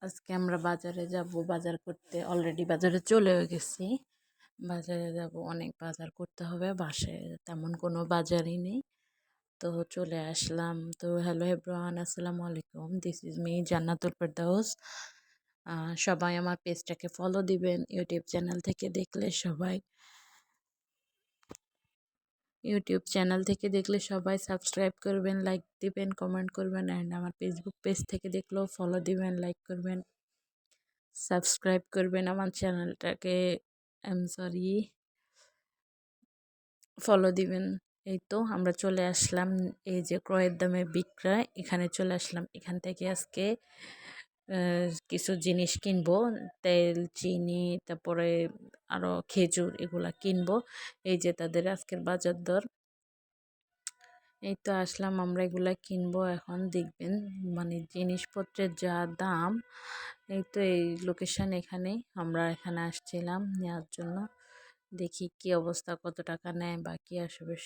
আজকে আমরা বাজারে যাব বাজার করতে। অলরেডি বাজারে চলেও গেছি। বাজারে যাব, অনেক বাজার করতে হবে। বাসায় তেমন কোনো বাজারই নেই, তো চলে আসলাম। তো হ্যালো এভরিওয়ান, আসসালামু আলাইকুম। This is me Jannatul Ferdous. সবাই আমার পেজটাকে ফলো দিবেন। ইউটিউব চ্যানেল থেকে দেখলে সবাই সাবস্ক্রাইব করবেন, লাইক দিবেন, কমেন্ট করবেন। অ্যান্ড আমার ফেসবুক পেজ থেকে দেখলেও ফলো দিবেন, লাইক করবেন, সাবস্ক্রাইব করবেন আমার চ্যানেলটাকে। সরি, ফলো দিবেন। এই তো আমরা চলে আসলাম, এই যে ক্রয়ের দামে বিক্রয়, এখানে চলে আসলাম। এখান থেকে আজকে কিছু জিনিস কিনবো, তেল, চিনি, তারপরে আরো খেজুর, এগুলা কিনবো। এই যে তাদের আজকের বাজার দর। এই তো আসলাম, আমরা এগুলা কিনবো। এখন দেখবেন মানে জিনিসপত্রের যা দাম। এই তো এই লোকেশন, এখানে আমরা এখানে আসছিলাম নেওয়ার জন্য। দেখি কি অবস্থা, কত টাকা নেয় বা কি আসবে।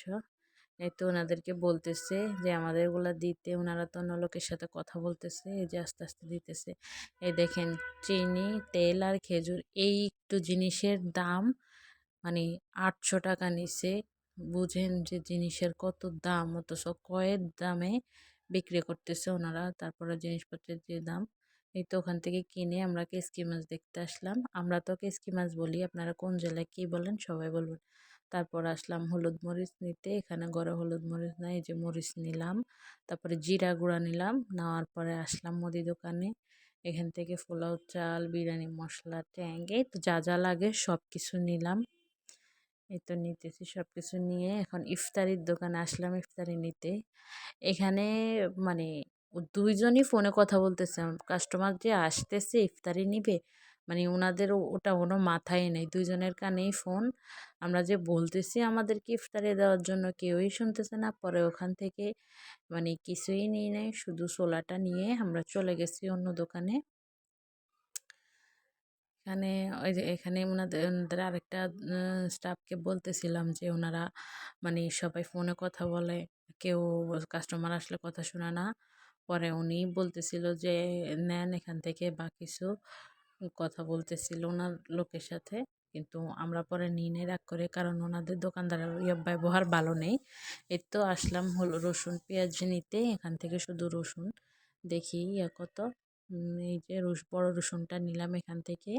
এই তো ওনাদেরকে বলতেছে যে আমাদের এগুলা দিতে। ওনারা তো অন্য লোকের সাথে কথা বলতেছে, এই যে আস্তে আস্তে দিতেছে। এই দেখেন, চিনি, তেল আর খেজুর, এই একটু জিনিসের দাম মানে 800 টাকা নিছে। বুঝেন যে জিনিসের কত দাম, অথচ কয়ের দামে বিক্রি করতেছে ওনারা। তারপরে জিনিসপত্রের যে দাম। এই তো ওখান থেকে কিনে আমরা কেসকি মাছ দেখতে আসলাম। আমরা তো কেসকি মাছ বলি, আপনারা কোন জেলায় কি বলেন সবাই বলবেন। তারপর আসলাম হলুদ মরিচ নিতে। এখানে গড়ে হলুদ মরিচ নাই, এই যে মরিচ নিলাম। তারপরে জিরা গুঁড়া নিলাম। নেওয়ার পরে আসলাম মুদি দোকানে। এখান থেকে পোলাও চাল, বিরিয়ানি মশলা, ট্যাং, এই তো যা যা লাগে সব কিছু নিলাম। এই তো নিতেছি, সবকিছু নিয়ে এখন ইফতারির দোকানে আসলাম ইফতারি নিতে। এখানে মানে দুইজনই ফোনে কথা বলতেছে। কাস্টমার যে আসতেছে ইফতারি নিবে, মানে ওনাদের ওটা কোনো মাথায় নেই, দুইজনের কানেই ফোন। আমরা যে বলতেছি আমাদেরকে ইফতারি দেওয়ার জন্য, কেউই শুনতেছে না। পরে ওখান থেকে মানে কিছুই নিয়ে নেই, শুধু ছোলাটা নিয়ে আমরা চলে গেছি অন্য দোকানে। এখানে ওই যে এখানে ওনাদের আরেকটা স্টাফকে বলতেছিলাম যে ওনারা মানে সবাই ফোনে কথা বলে, কেউ কাস্টমার আসলে কথা শোনা না। পরে উনি বলতেছিল যে নেন এখান থেকে বা কিছু কথা বলতেছিল ওনার লোকের সাথে। কিন্তু আমরা পরে নিয়ে নেই রাগ করে, কারণ ওনাদের দোকানদারের ব্যবহার ভালো নেই। এই তো আসলাম হলো রসুন পেঁয়াজ নিতে। এখান থেকে শুধু রসুন দেখি কত। এই যে বড় রসুনটা নিলাম এখান থেকে।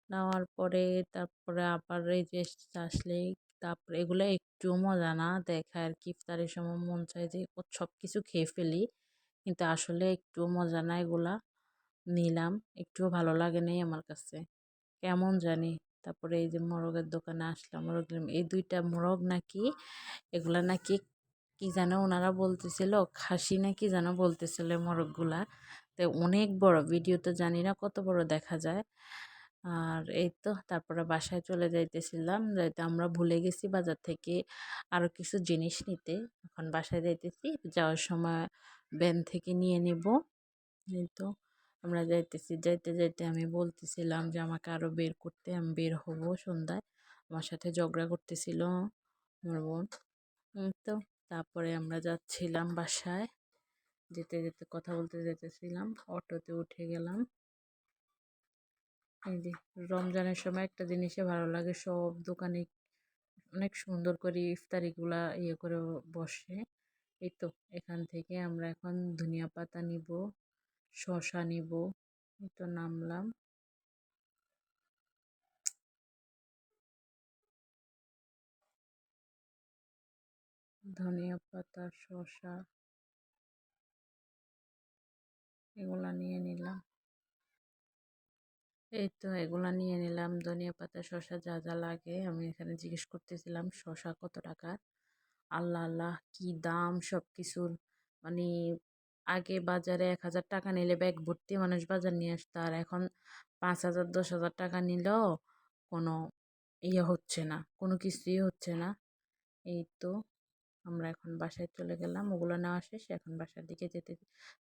নেওয়ার পরে তারপরে আবার এই যে আসলে, তারপরে এগুলো একটু মজা না দেখায় আর কি। ইফতারের সময় মন চায় যে সব কিছু খেয়ে ফেলি, কিন্তু আসলে একটু মজা না এগুলা। নিলাম, একটুও ভালো লাগে নাই আমার কাছে, কেমন জানি। তারপরে এই যে মোরগের দোকানে আসলাম, মোরগ নিলাম। এই দুইটা মোরগ নাকি, এগুলা নাকি কি যেন ওনারা বলতেছিল, খাসি নাকি যেন বলতেছিল মোরগগুলা। তো অনেক বড়, ভিডিও তো জানি না কত বড় দেখা যায়। আর এই তো তারপরে বাসায় চলে যাইতেছিলাম, যাইতে আমরা ভুলে গেছি বাজার থেকে আরো কিছু জিনিস নিতে। এখন বাসায় যাইতেছি, যাওয়ার সময় ভ্যান থেকে নিয়ে নিব। এই তো আমরা যাইতেছি, যাইতে যাইতে আমি বলতেছিলাম যে আমাকে আরো বের করতে, আমি বের হব সন্ধ্যায়। আমার সাথে ঝগড়া করতেছিল আমার বোন। তো তারপরে আমরা যাচ্ছিলাম বাসায়, যেতে যেতে কথা বলতে যেতেছিলাম, অটোতে উঠে গেলাম। এই যে রমজানের সময় একটা জিনিসে ভালো লাগে, সব দোকানে অনেক সুন্দর করে ইফতারিগুলা করে বসে। এই তো এখান থেকে আমরা এখন ধনিয়া পাতা নিব, শসা নিব। এই তো নামলাম। ধনিয়া পাতা, শসা, এগুলা নিয়ে নিলাম। এই তো এগুলা নিয়ে নিলাম, ধনিয়া পাতা, শসা, যা যা লাগে। আমি এখানে জিজ্ঞেস করতেছিলাম শসা কত টাকা। আল্লাহ আল্লাহ, কি দাম সব কিছুর। মানে আগে বাজারে 1000 টাকা নিলে ব্যাগ ভর্তি মানুষ বাজার নিয়ে আসতো, আর এখন 5000 10,000 টাকা নিলেও কোনো হচ্ছে না, কোনো কিছুই হচ্ছে না। এই তো আমরা এখন বাসায় চলে গেলাম, ওগুলো নেওয়া শেষ, এখন বাসার দিকে যেতে।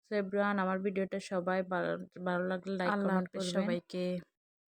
সো এভরিওয়ান, আমার ভিডিওটা সবাই ভালো ভালো লাগলে লাইক কমেন্ট করবেন সবাইকে।